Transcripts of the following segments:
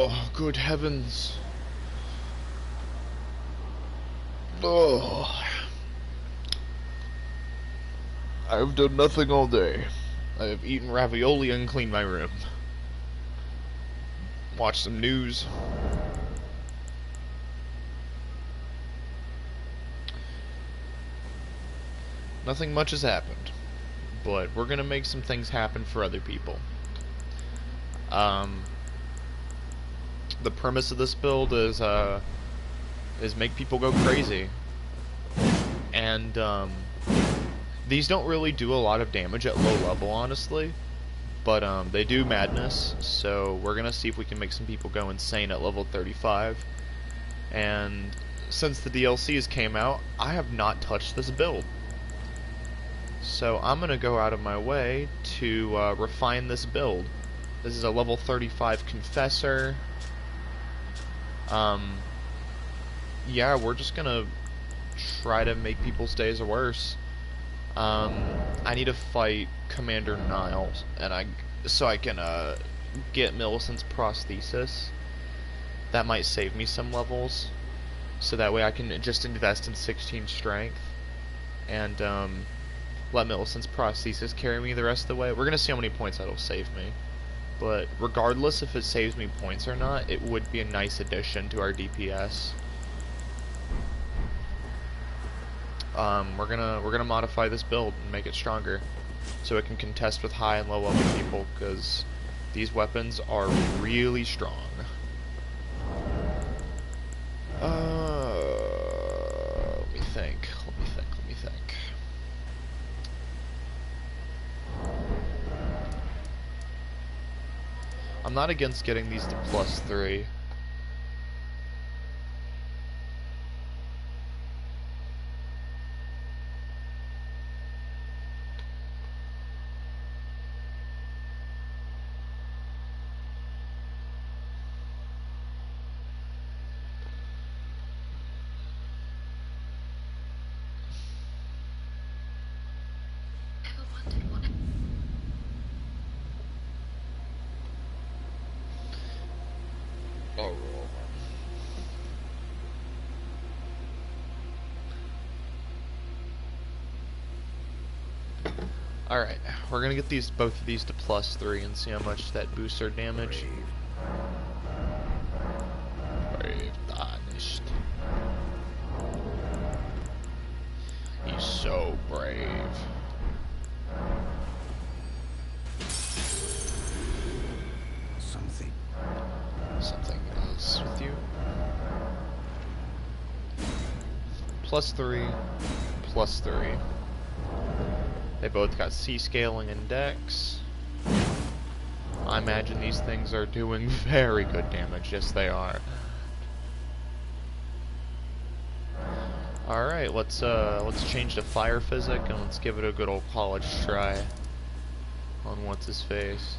Oh, good heavens. Oh. I've done nothing all day. I have eaten ravioli and cleaned my room. Watched some news. Nothing much has happened, but we're gonna make some things happen for other people. The premise of this build is make people go crazy, and these don't really do a lot of damage at low level, honestly, but they do madness. So we're gonna see if we can make some people go insane at level 35. And since the DLCs came out, I have not touched this build. So I'm going to go out of my way to refine this build. This is a level 35 Confessor. Yeah, we're just going to try to make people's days worse. I need to fight Commander Niles, and so I can get Millicent's prosthesis. That might save me some levels, so that way I can just invest in 16 strength, and let Millicent's prosthesis carry me the rest of the way. We're gonna see how many points that'll save me, but regardless if it saves me points or not, it would be a nice addition to our DPS. We're gonna modify this build and make it stronger, so it can contest with high and low level people, because these weapons are really strong. Let me think. I'm not against getting these to +3. Alright, we're gonna get both of these to +3 and see how much that boosts our damage. Brave, honest. He's so brave. Something else with you. +3, +3. They both got C scaling and dex. I imagine these things are doing very good damage. Yes, they are. Alright, let's change to fire physic and let's give it a good old college try on what's his face.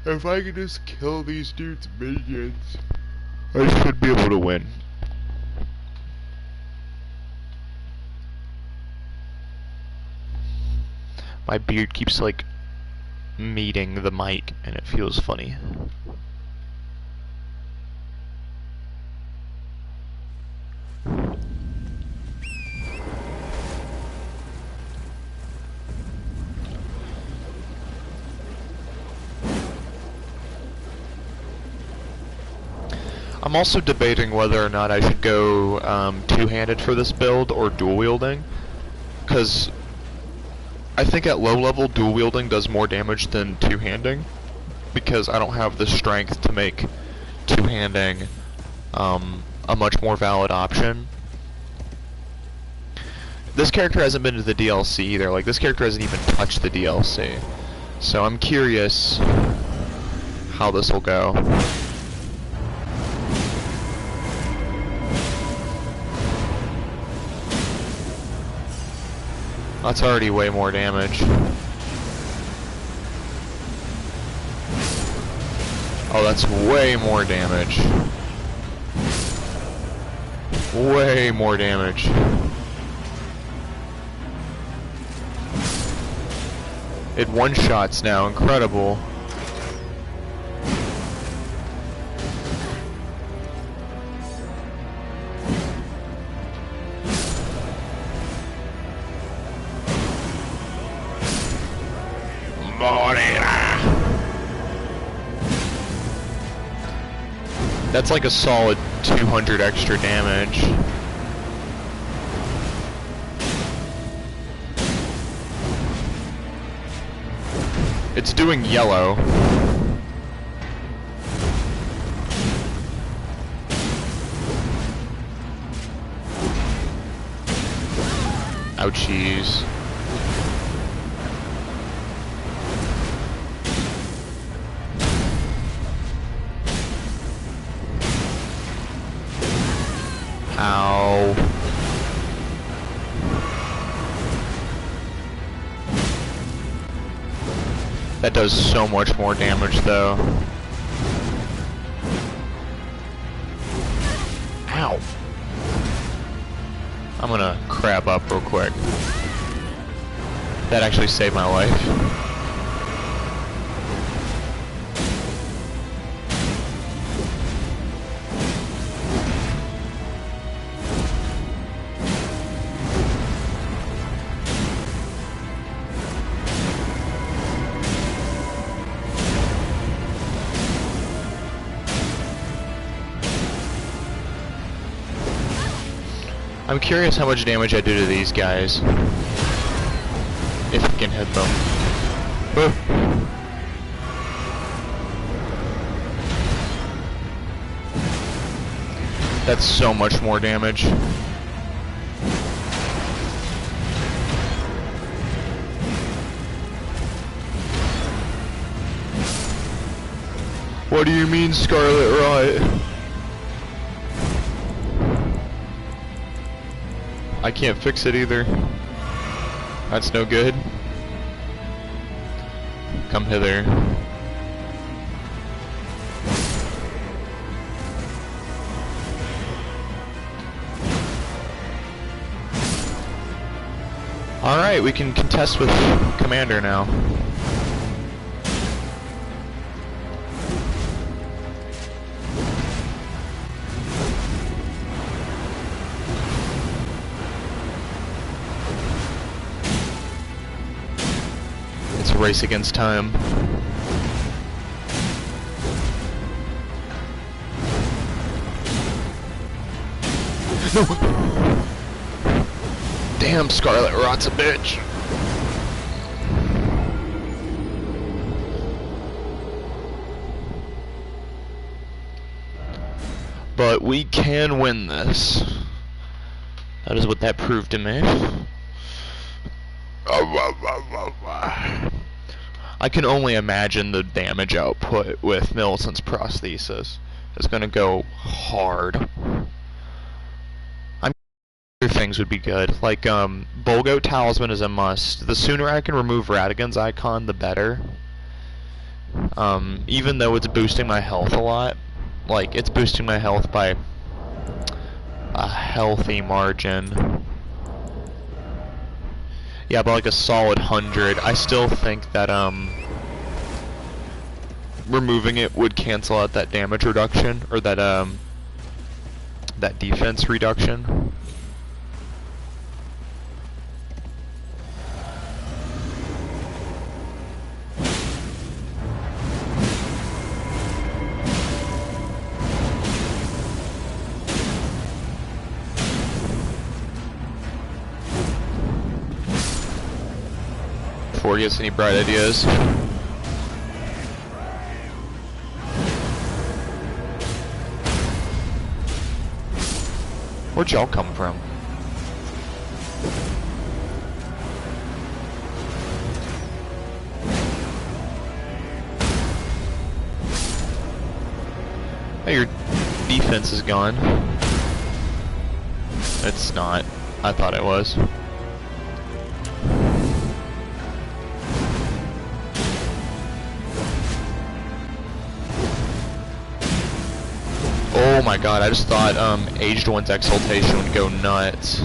If I could just kill these dudes' minions, I should be able to win. My beard keeps like meeting the mic and it feels funny. I'm also debating whether or not I should go two-handed for this build or dual-wielding, because I think at low level dual-wielding does more damage than two-handing, because I don't have the strength to make two-handing a much more valid option. This character hasn't been to the DLC either, like this character hasn't even touched the DLC, so I'm curious how this will go. That's already way more damage. Oh, that's way more damage. Way more damage. It one-shots now, incredible. That's like a solid 200 extra damage. It's doing yellow. Ouchies. Ow. That does so much more damage though. Ow. I'm gonna crab up real quick. That actually saved my life. I'm curious how much damage I do to these guys. If I can hit them. That's so much more damage. What do you mean, Scarlet Rot? I can't fix it either. That's no good. Come hither. Alright, we can contest with Commander now. Race against time. No. Damn, Scarlet Rot's a bitch. But we can win this. That is what that proved to me. I can only imagine the damage output with Millicent's prosthesis. It's gonna go hard. I'm sure things would be good. Like, Bolgo Talisman is a must. The sooner I can remove Radigan's icon, the better. Even though it's boosting my health a lot. Like, it's boosting my health by a healthy margin. Yeah, but like a solid 100. I still think that, removing it would cancel out that damage reduction, or that, that defense reduction. Before he gets any bright ideas. Where'd y'all come from? Hey, your defense is gone. It's not. I thought it was. Oh my god, I just thought Aged One's Exaltation would go nuts.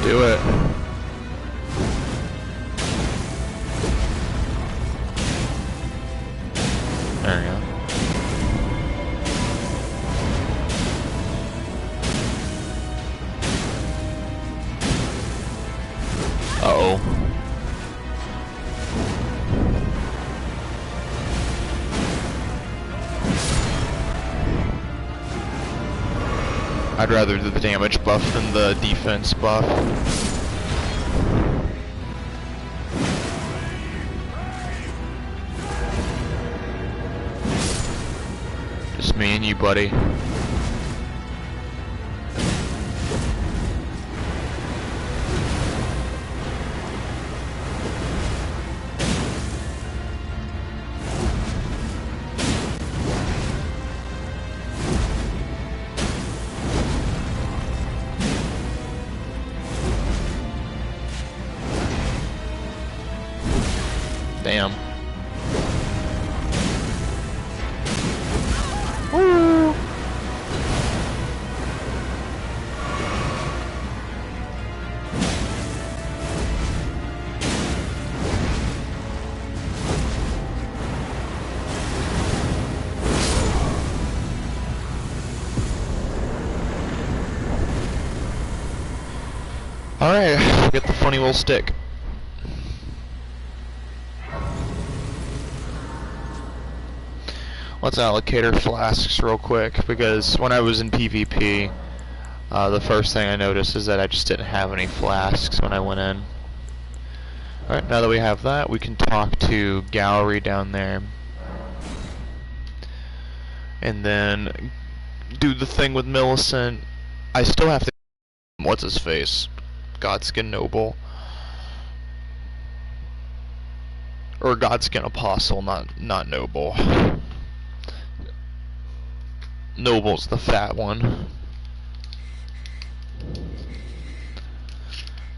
do it. There we go. Uh-oh. I'd rather do the damage buff than the defense buff. Just me and you, buddy. Damn. Woo. Alright, get the funny little stick. Let's allocate our flasks real quick, because when I was in PvP, the first thing I noticed is that I just didn't have any flasks when I went in. Alright, now that we have that, we can talk to Gallery down there. And then do the thing with Millicent. I still have to... What's his face? Godskin Noble. Or Godskin Apostle, not Noble. Noble's the fat one.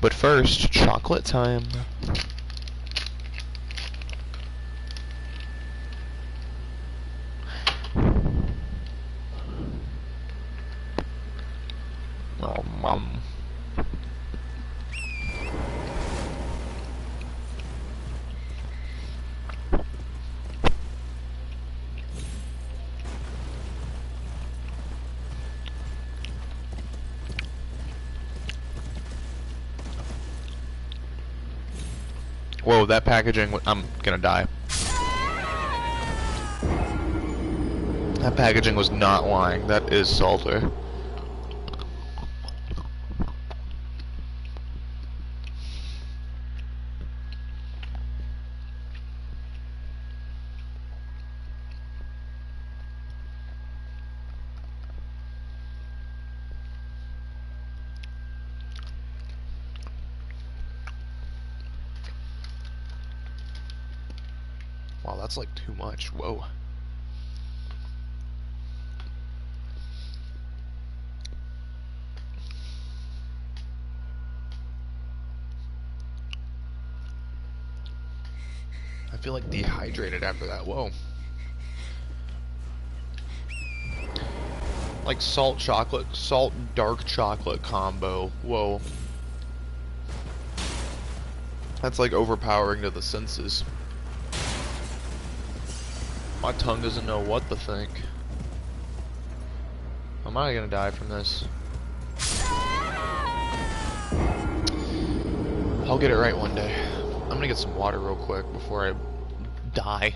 But first, chocolate time. Oh, mom. Whoa, that packaging, I'm gonna die. That packaging was not lying, that is salter. Wow, that's like too much. Whoa. I feel like dehydrated after that. Whoa. Like salt and dark chocolate combo. Whoa. That's like overpowering to the senses. My tongue doesn't know what to think. Am I gonna die from this? I'll get it right one day. I'm gonna get some water real quick before I die.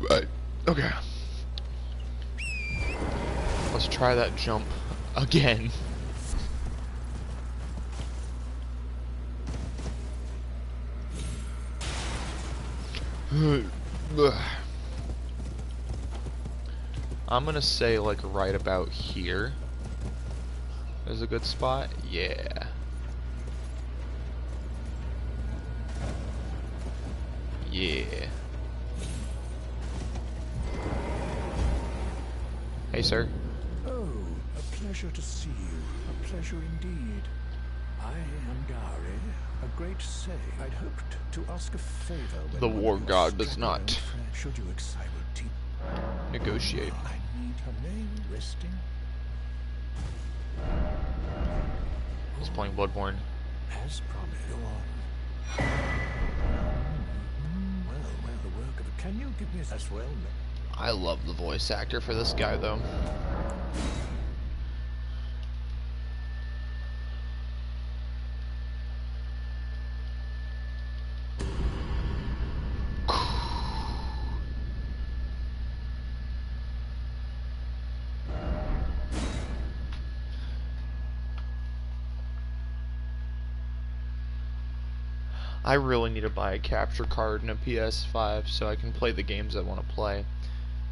Right. Okay. Let's try that jump again. I'm gonna say like right about here is a good spot. Yeah. Yeah. Hey, sir. Oh, a pleasure to see you. A pleasure indeed. I am Gary, a great sage. I'd hoped to ask a favor when The one war of your god does scatterbrained not friends- Should you excite negotiate. I need her name resting. He's playing Bloodborne. As promised, go on. Well, the work of... Can you give me as well? I love the voice actor for this guy, though. I really need to buy a capture card and a PS5 so I can play the games I want to play,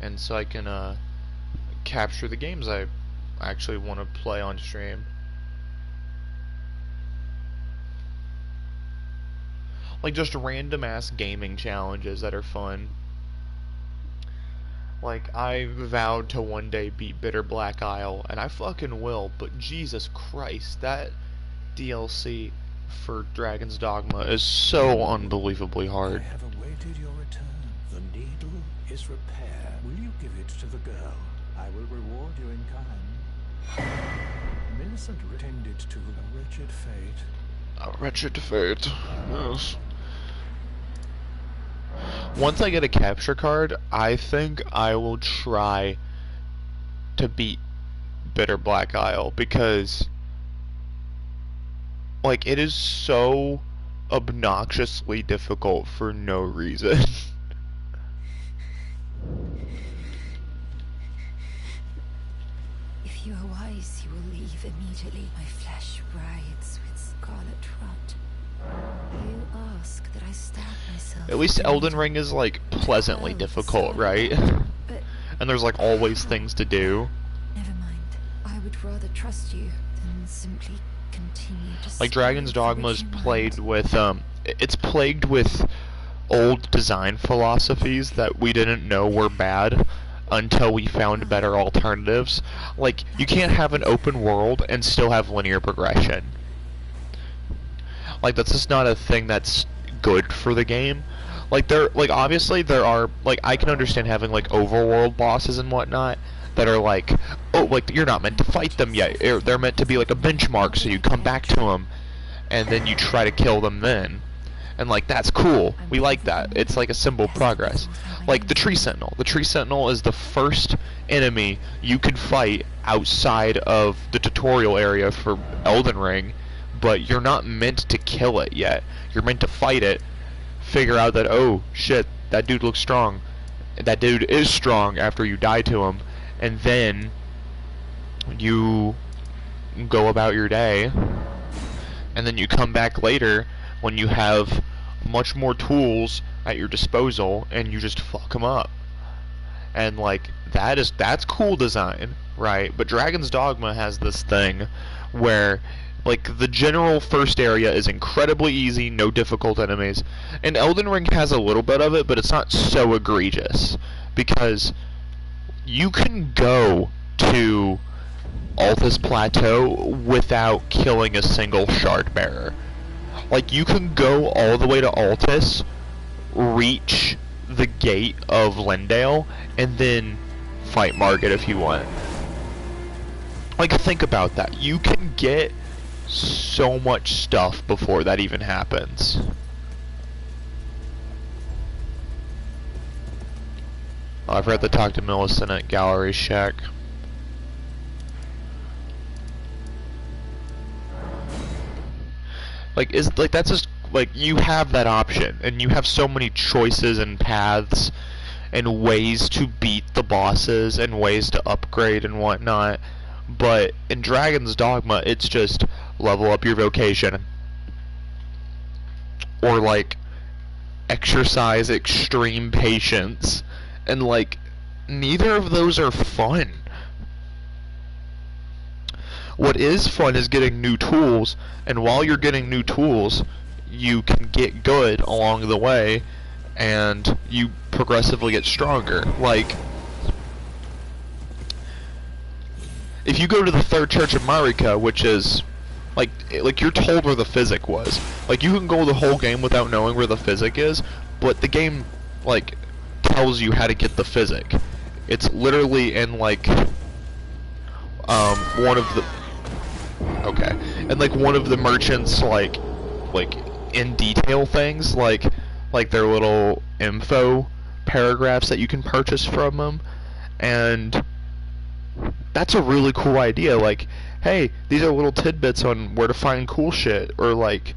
and so I can capture the games I actually want to play on stream. Like just random ass gaming challenges that are fun. Like, I vowed to one day beat Bitter Black Isle, and I fucking will, but Jesus Christ, that DLC for Dragon's Dogma is so unbelievably hard. I have awaited your return. The needle is repaired. Will you give it to the girl? I will reward you in kind. Millicent tended to a wretched fate. A wretched fate, yes. Once I get a capture card, I think I will try to beat Bitter Black Isle, because like, it is so obnoxiously difficult for no reason. If you are wise, you will leave immediately. My flesh writhes with scarlet rot. You ask that I stab myself. At least Elden Ring is like pleasantly difficult, right? But And there's like always things to do. never mind. I would rather trust you than simply continue to Like Dragon's Dogma is original plagued mind. with it's plagued with old design philosophies that we didn't know were bad until we found better alternatives. Like, you can't have an open world and still have linear progression. Like, that's just not a thing that's good for the game. Like, obviously there are, like, I can understand having like overworld bosses and whatnot that are like, oh, like, you're not meant to fight them yet. They're meant to be like a benchmark, so you come back to them and then you try to kill them then. And like, that's cool. We like that. It's like a symbol of progress. Like the Tree Sentinel. The Tree Sentinel is the first enemy you can fight outside of the tutorial area for Elden Ring, but you're not meant to kill it yet. You're meant to fight it, figure out that, oh shit, that dude looks strong. That dude is strong after you die to him, and then you go about your day, and then you come back later when you have much more tools at your disposal, and you just fuck them up. And like, that's cool design, right? But Dragon's Dogma has this thing where like the general first area is incredibly easy, no difficult enemies, and Elden Ring has a little bit of it, but it's not so egregious, because you can go to Altus Plateau without killing a single shard bearer. Like, you can go all the way to Altus, reach the gate of Lendale, and then fight Margit if you want. Like, think about that. You can get so much stuff before that even happens. Oh, I forgot to talk to Millicent at Gallery Shack. Like, that's just, like, you have that option, and you have so many choices and paths and ways to beat the bosses and ways to upgrade and whatnot. But in Dragon's Dogma, it's just level up your vocation, or like exercise extreme patience, and like neither of those are fun. What is fun is getting new tools, and while you're getting new tools, you can get good along the way, and you progressively get stronger. Like, if you go to the Third Church of Marika, which is like you're told where the physic was. Like, you can go the whole game without knowing where the physic is, but the game like tells you how to get the physic. It's literally in like one of the and like one of the merchants like in detail things, like their little info paragraphs that you can purchase from them, and that's a really cool idea. Like, hey, these are little tidbits on where to find cool shit, or like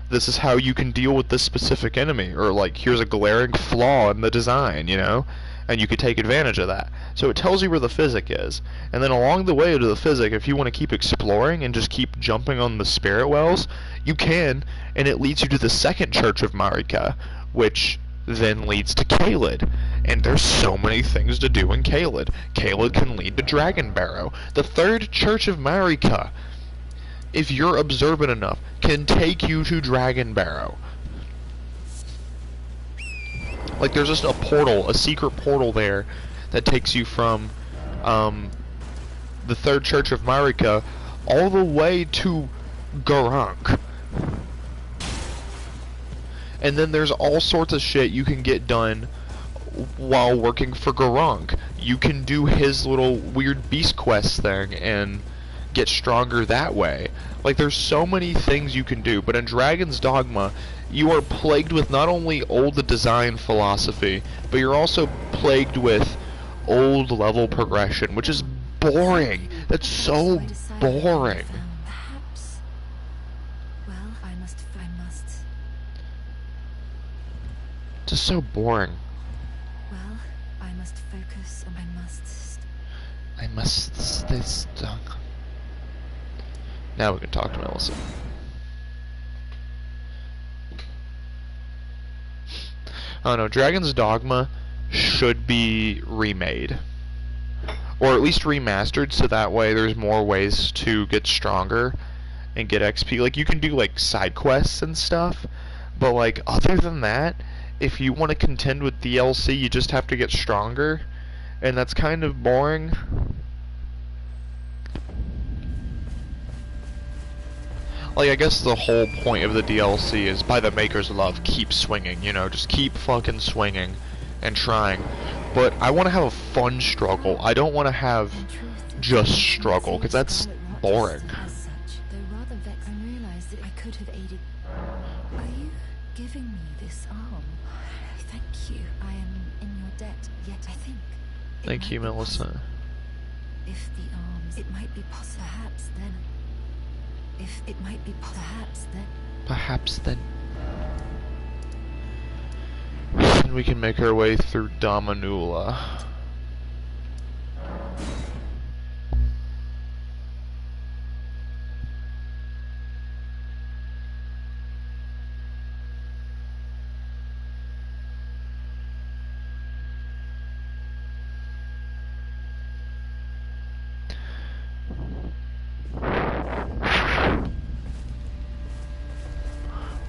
this is how you can deal with this specific enemy, or like here's a glaring flaw in the design, you know, and you could take advantage of that. So it tells you where the physic is, and then along the way to the physic, if you want to keep exploring and just keep jumping on the spirit wells, you can, and it leads you to the second Church of Marika, which then leads to Caelid. And there's so many things to do in Caelid. Caelid can lead to Dragon Barrow. The third Church of Marika, if you're observant enough, can take you to Dragon Barrow. Like, there's just a portal, a secret portal there that takes you from the third Church of Marika all the way to Garank. And then there's all sorts of shit you can get done while working for Garank. You can do his little weird beast quest thing and get stronger that way. Like, there's so many things you can do, but in Dragon's Dogma, you are plagued with not only old design philosophy, but you're also plagued with old level progression, which is boring. That's so boring. Perhaps. Well, I must. It's just so boring. Well, I must focus, and I must stay stuck. Now we can talk to Melissa. I don't know, Dragon's Dogma should be remade. Or at least remastered, so that way there's more ways to get stronger and get XP. Like, you can do, like, side quests and stuff, but, like, other than that, if you want to contend with DLC, you just have to get stronger, and that's kind of boring. Like, I guess the whole point of the DLC is, by the maker's love, keep swinging, you know, just keep fucking swinging and trying. But I want to have a fun struggle. I don't want to have just struggle, because that's boring. I realized that I could have aided. Are you giving me this arm? Thank you. I am in your debt, yet I think. Thank you, Melissa. If the arms, it might be possible. Perhaps then. If it might be perhaps then. Perhaps then. And we can make our way through Damanula.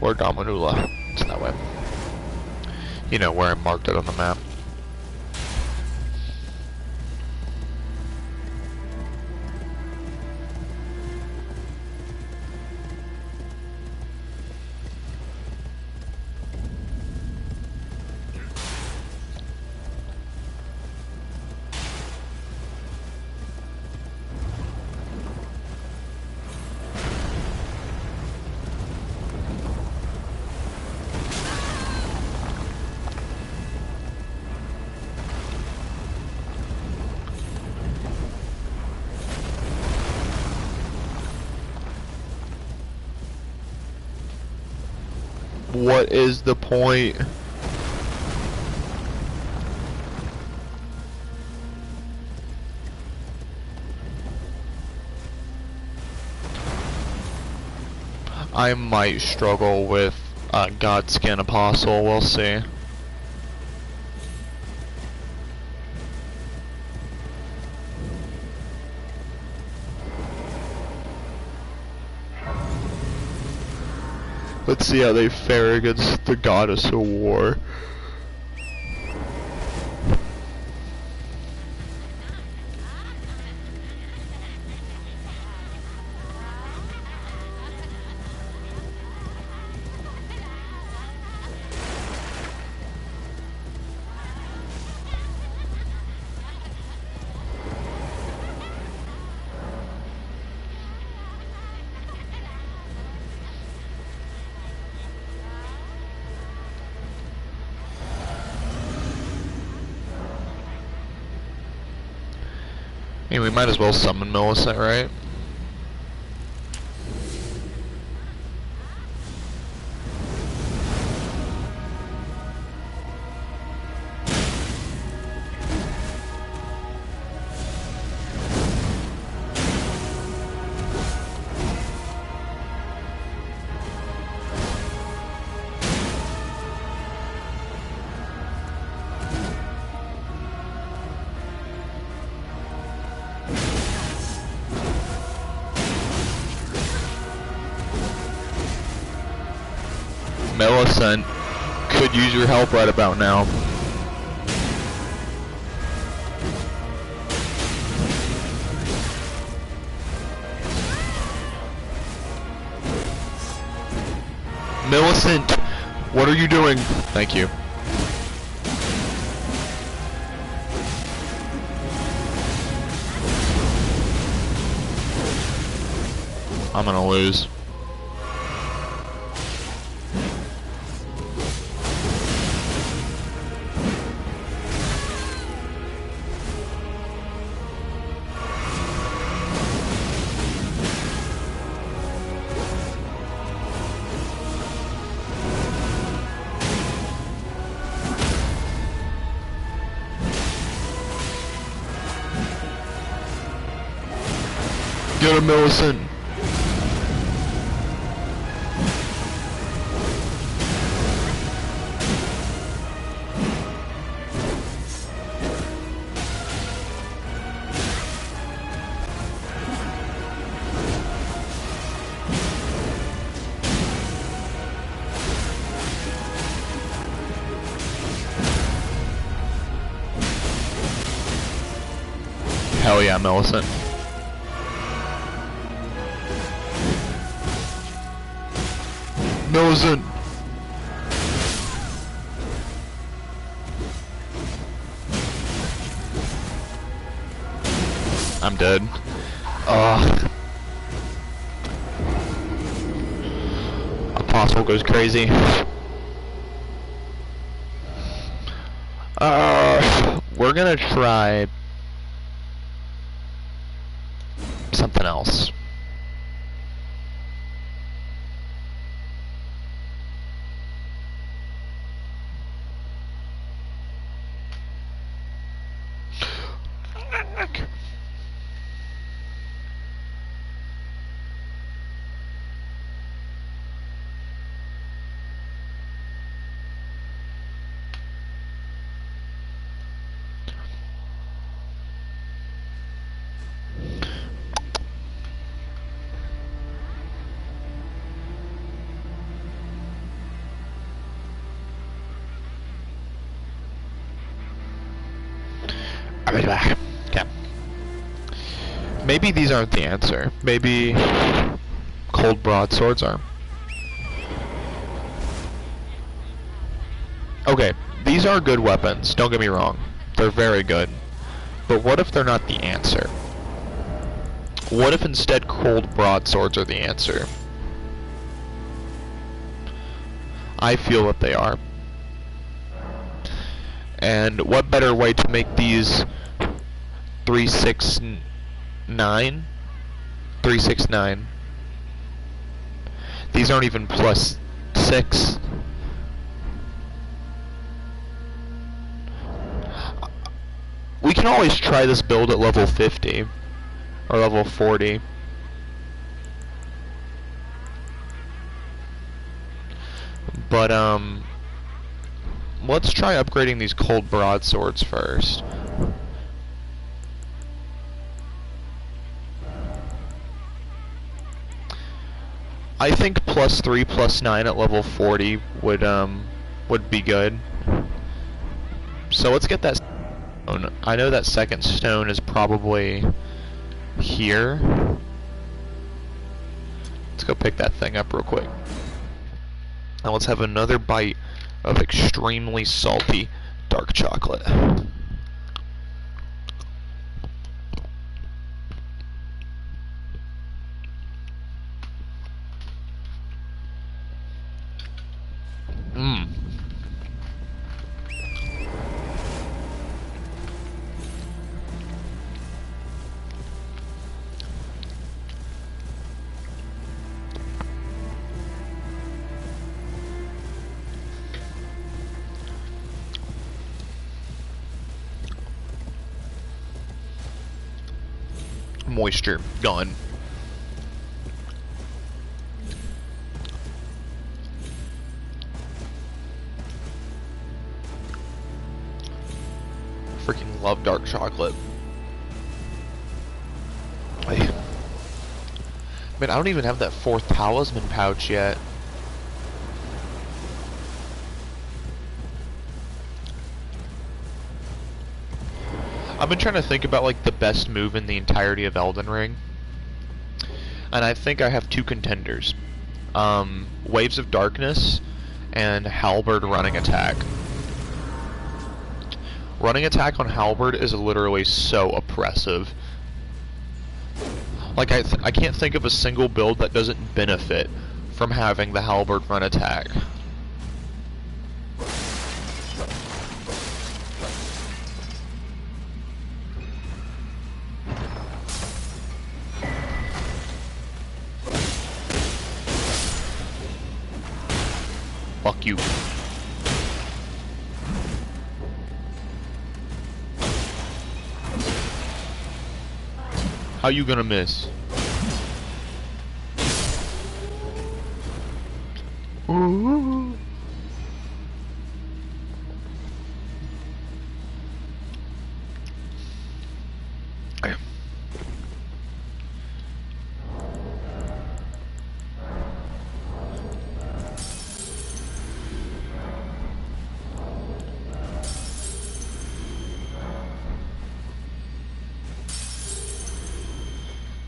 Or Damanula. It's that way. You know where I marked it on the map. What is the point? I might struggle with Godskin Apostle, we'll see. Let's see how they fare against the Goddess of War. I mean, we might as well summon Millicent, right? Millicent could use your help right about now. Millicent, what are you doing? Thank you. I'm gonna lose. Get him, Millicent. Hell yeah, Millicent. Millicent. I'm dead. Apostle goes crazy. We're gonna try something else. Okay. Maybe these aren't the answer. Maybe cold broadswords are. Okay, these are good weapons, don't get me wrong. They're very good. But what if they're not the answer? What if instead cold broadswords are the answer? I feel that they are. And what better way to make these 369? 369. These aren't even +6. We can always try this build at level 50 or level 40. But, let's try upgrading these cold broadswords first. I think +3, +9 at level 40 would be good. So let's get that stone. I know that second stone is probably here. Let's go pick that thing up real quick. Now let's have another bite of extremely salty dark chocolate. Mmm. Moisture gone. Freaking love dark chocolate. Man, I don't even have that 4th talisman pouch yet. I've been trying to think about like the best move in the entirety of Elden Ring, and I think I have 2 contenders: Waves of Darkness and Halberd running attack. Running attack on Halberd is literally so oppressive. Like I can't think of a single build that doesn't benefit from having the Halberd run attack. Fuck you. How you gonna miss? Ooh.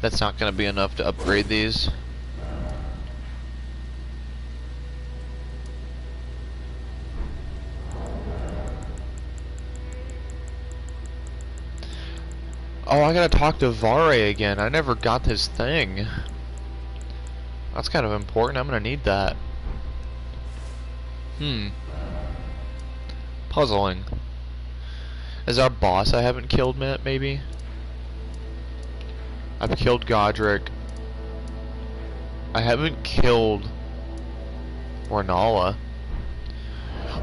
That's not going to be enough to upgrade these. Oh, I gotta talk to Vare again. I never got his thing. That's kind of important. I'm gonna need that. Puzzling. Is our boss I haven't killed yet, maybe? I've killed Godric. I haven't killed Renala.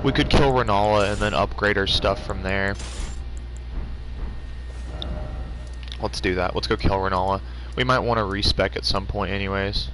We could kill Renala and then upgrade our stuff from there. Let's do that. Let's go kill Renala. We might want to respec at some point anyways.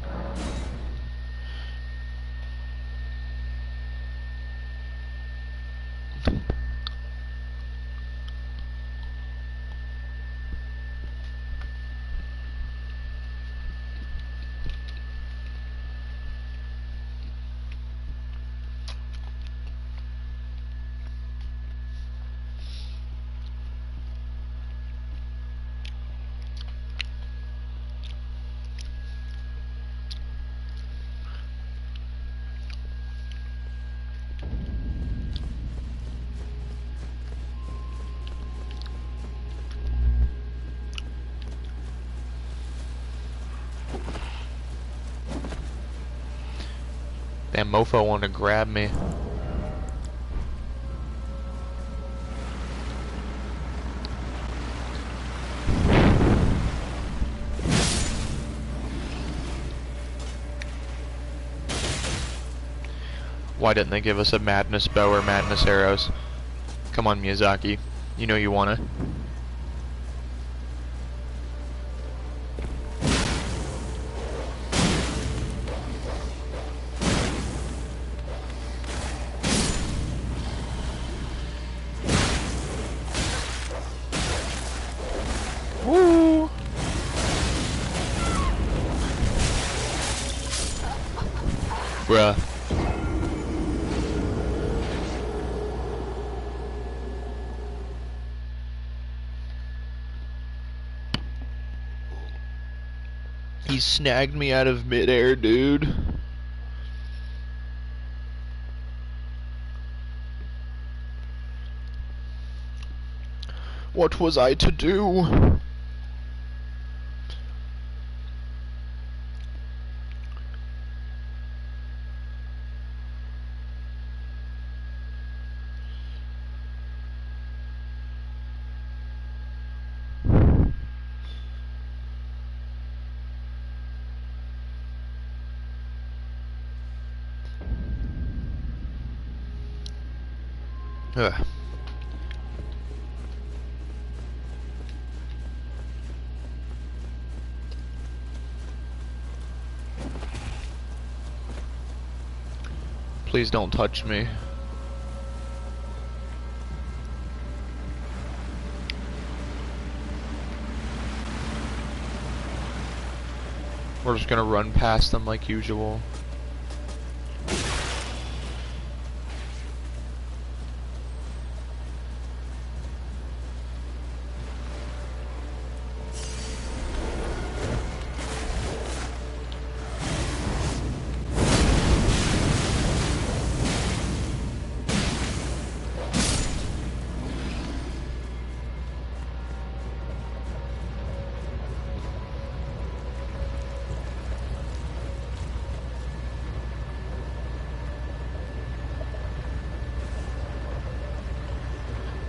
That mofo wanted to grab me. Why didn't they give us a madness bow or madness arrows? Come on, Miyazaki. You know you wanna. Bruh. He snagged me out of midair, dude. What was I to do? Ugh. Please don't touch me. We're just gonna run past them like usual.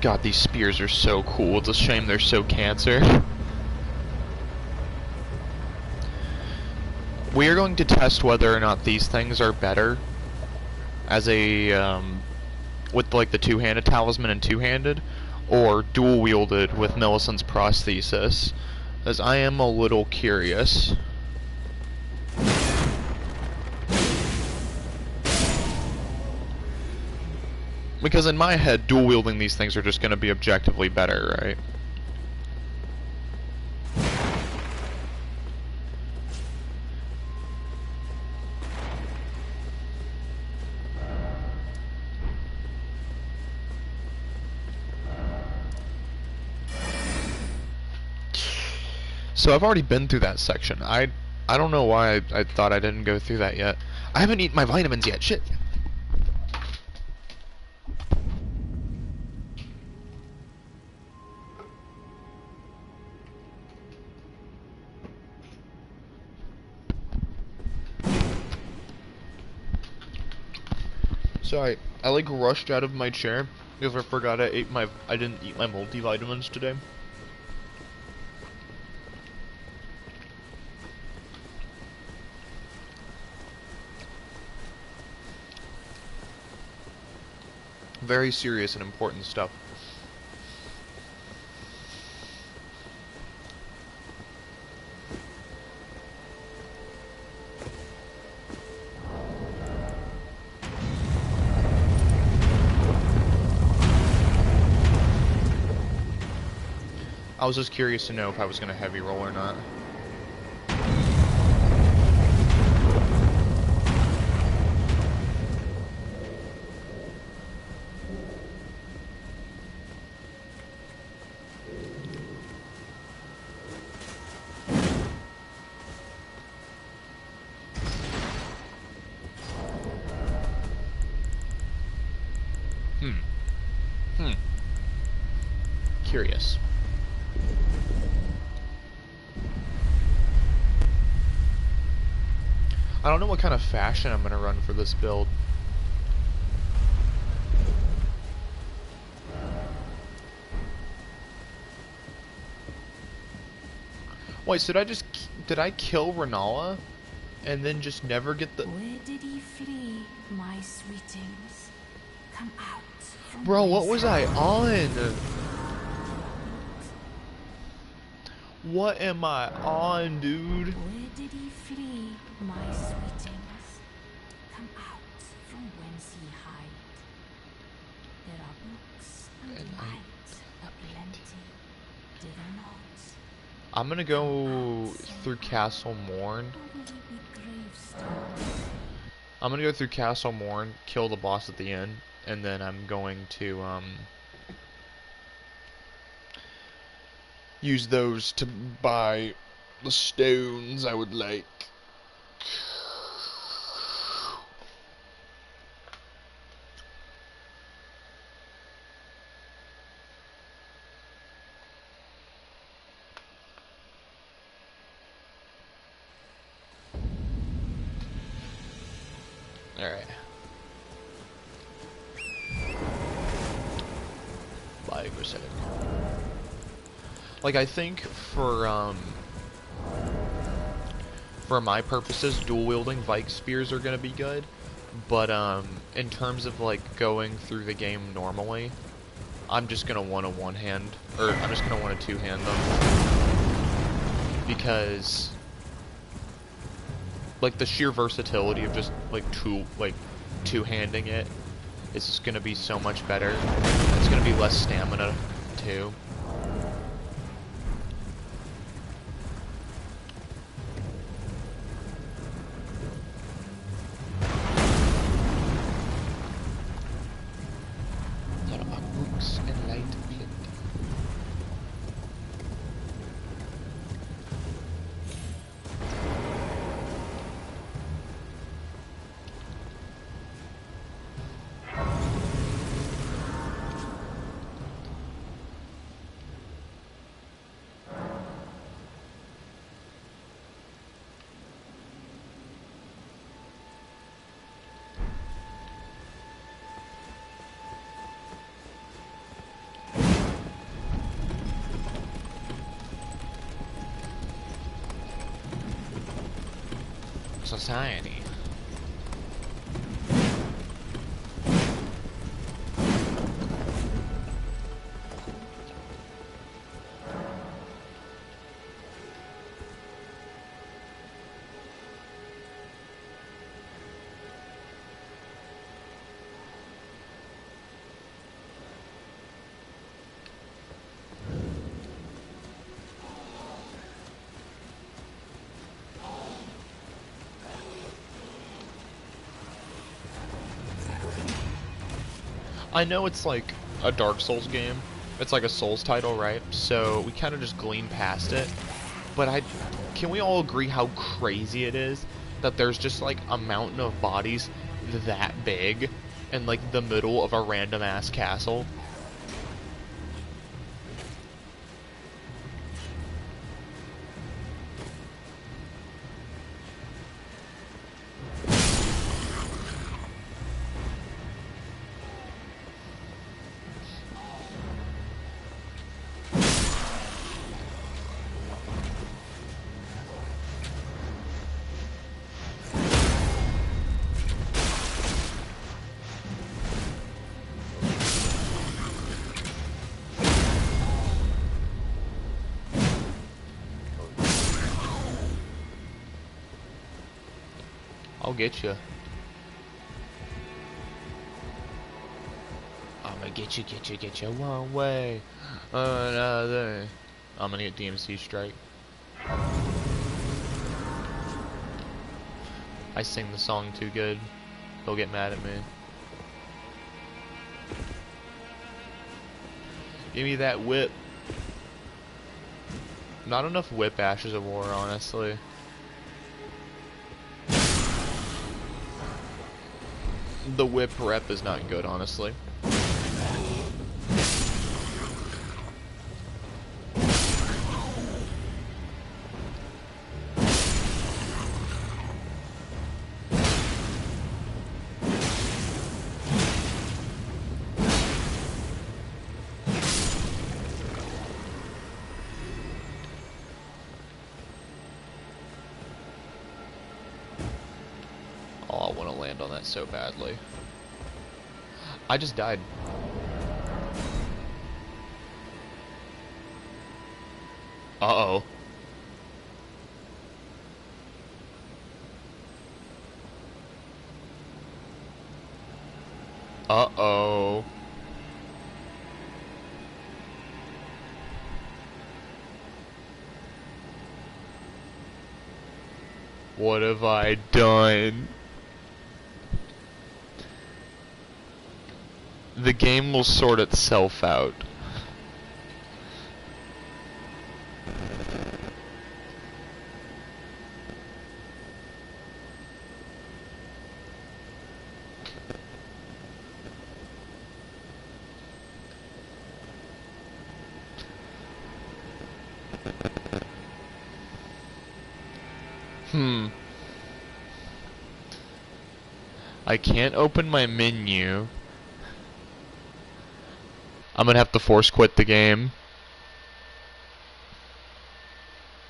God, these spears are so cool. It's a shame they're so cancer. We are going to test whether or not these things are better as a, with like the two-handed talisman and two-handed, or dual-wielded with Millicent's prosthesis, as I am a little curious. Because in my head, dual-wielding these things are just going to be objectively better, right? So I've already been through that section. I don't know why I thought I didn't go through that yet. I haven't eaten my vitamins yet, shit! Sorry, I like rushed out of my chair because I forgot I didn't eat my multivitamins today. Very serious and important stuff. I was just curious to know if I was going to heavy roll or not. Curious. I don't know what kind of fashion I'm going to run for this build. Wait, so did I kill Renala and then just never get the... Where did he flee, my sweetings? Come out from Bro, what was I on? What am I on, dude? Where did he flee, my sweetings? Come out from whence ye hide. There are books and light aplenty. Did I not? I'm gonna go through Castle Morn. Or will he be gravestone? I'm gonna go through Castle Morn, kill the boss at the end, and then I'm going to use those to buy the stones I would like. Alright. Like I said. Like, I think for my purposes, dual-wielding Vike Spears are gonna be good. But, in terms of, like, going through the game normally, I'm just gonna want to one-hand, or I'm just gonna want to two-hand them. Because, like, the sheer versatility of just, like, two-handing it is just gonna be so much better. It's gonna be less stamina, too. Society. I know it's like a Dark Souls game. It's like a Souls title, right? So we kind of just glean past it. But can we all agree how crazy it is that there's just like a mountain of bodies that big in like the middle of a random ass castle? I'll get you. I'm gonna get you one way, another. I'm gonna get DMC strike. I sing the song too good. He'll get mad at me. Give me that whip. Not enough whip Ashes of War, honestly. The whip rep is not good, honestly. Oh, I want to land on that so badly. I just died. Uh-oh. Uh-oh. What have I done? The game will sort itself out. I can't open my menu. I'm gonna have to force quit the game.